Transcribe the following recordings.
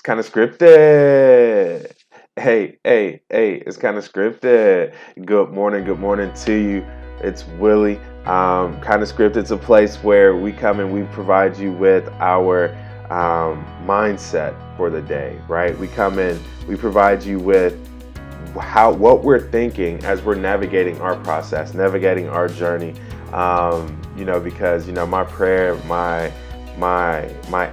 It's kind of scripted. Hey, it's kind of scripted. Good morning to you. It's Willie. Kind of scripted. It's a place where we come and we provide you with our mindset for the day, right? We come in, we provide you with what we're thinking as we're navigating our process, navigating our journey. Because my prayer, my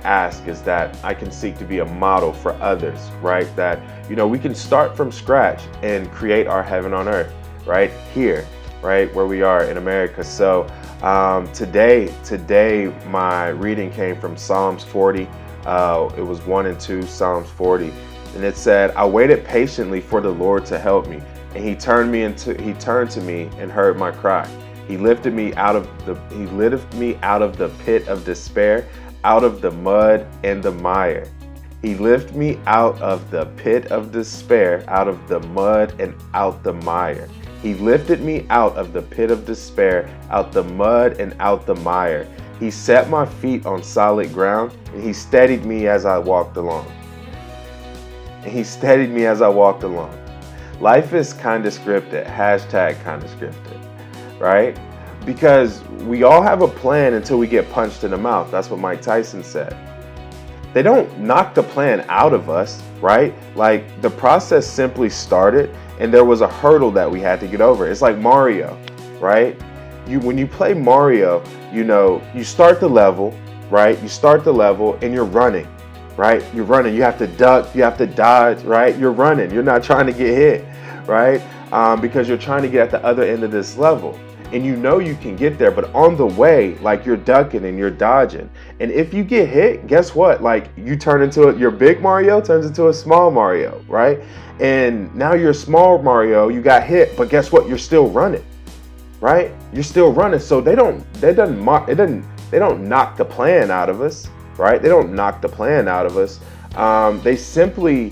ask is that I can seek to be a model for others, right? That we can start from scratch and create our heaven on earth, right here, right where we are in America. So today my reading came from Psalms 40. It was 1 and 2, Psalms 40. And it said, I waited patiently for the Lord to help me, and he turned to me and heard my cry. He lifted me out of the pit of despair, out of the mud and the mire. He lifted me out of the pit of despair, out of the mud and out the mire. He lifted me out of the pit of despair, out the mud and out the mire. He set my feet on solid ground, and he steadied me as I walked along. Life is kind of scripted, hashtag kind of scripted, right? Because we all have a plan until we get punched in the mouth. That's what Mike Tyson said. They don't knock the plan out of us, right? Like the process simply started and there was a hurdle that we had to get over. It's like Mario, right? When you play Mario, you start the level, right? You start the level and you're running. Right? You're running. You have to duck. You have to dodge. Right? You're running. You're not trying to get hit. Right? Because you're trying to get at the other end of this level. And you can get there. But on the way, like you're ducking and you're dodging. And if you get hit, guess what? Like you turn into your big Mario turns into a small Mario. Right? And now you're a small Mario. You got hit. But guess what? You're still running. Right? You're still running. So they don't knock the plan out of us. Right? They don't knock the plan out of us. They simply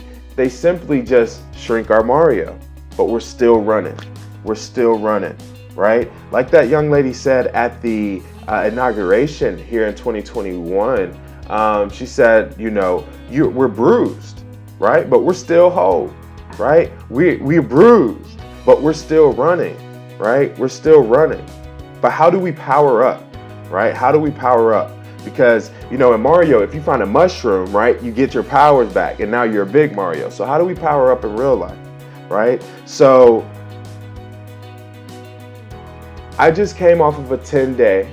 just shrink our Mario, but we're still running. Right? Like that young lady said at the inauguration here in 2021. She said, we're bruised, right? But we're still whole, right? We're bruised, but we're still running, right? We're still running. But how do we power up, right? How do we power up? Because, in Mario, if you find a mushroom, right, you get your powers back and now you're a big Mario. So how do we power up in real life, right? So I just came off of a 10-day,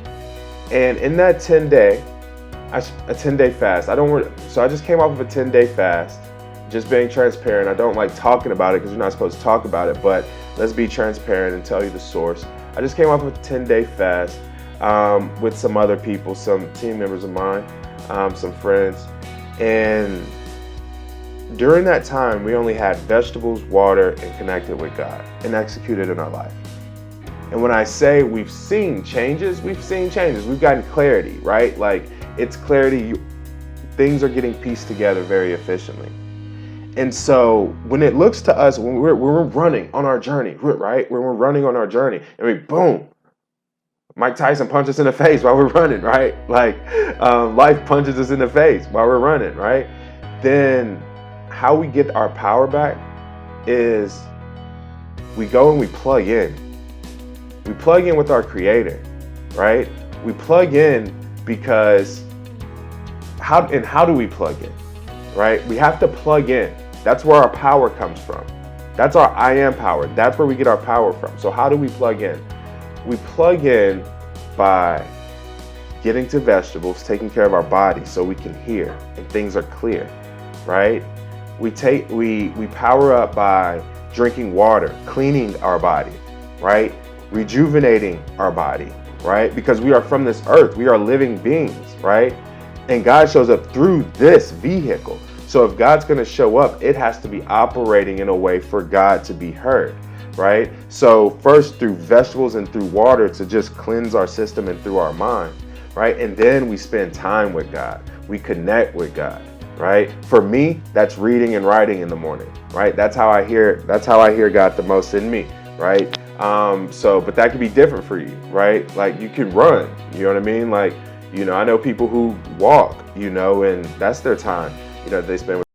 and in that 10-day, a 10-day fast. So I just came off of a 10-day fast, just being transparent. I don't like talking about it because you're not supposed to talk about it, but let's be transparent and tell you the source. I just came off of a 10-day fast. With some other people, some team members of mine, some friends. And during that time, we only had vegetables, water, and connected with God and executed in our life. And when I say we've seen changes. We've gotten clarity, right? Like it's clarity. Things are getting pieced together very efficiently. And so when it looks to us, when we're running on our journey, right? When we're running on our journey and boom, Mike Tyson punches us in the face while we're running, right? Like life punches us in the face while we're running, right? Then how we get our power back is we go and we plug in. We plug in with our Creator, right? We plug in because how do we plug in, right? We have to plug in. That's where our power comes from. That's our I am power. That's where we get our power from. So how do we plug in? We plug in by getting to vegetables, taking care of our body so we can hear and things are clear, right? We power up by drinking water, cleaning our body, right? Rejuvenating our body, right? Because we are from this earth, we are living beings, right? And God shows up through this vehicle. So if God's going to show up, it has to be operating in a way for God to be heard. Right? So first through vegetables and through water to just cleanse our system and through our mind, right? And then we spend time with God. We connect with God, right? For me, that's reading and writing in the morning, right? That's how I hear God the most in me, right? But that could be different for you, right? Like you can run, you know what I mean? Like, I know people who walk, and that's their time, they spend with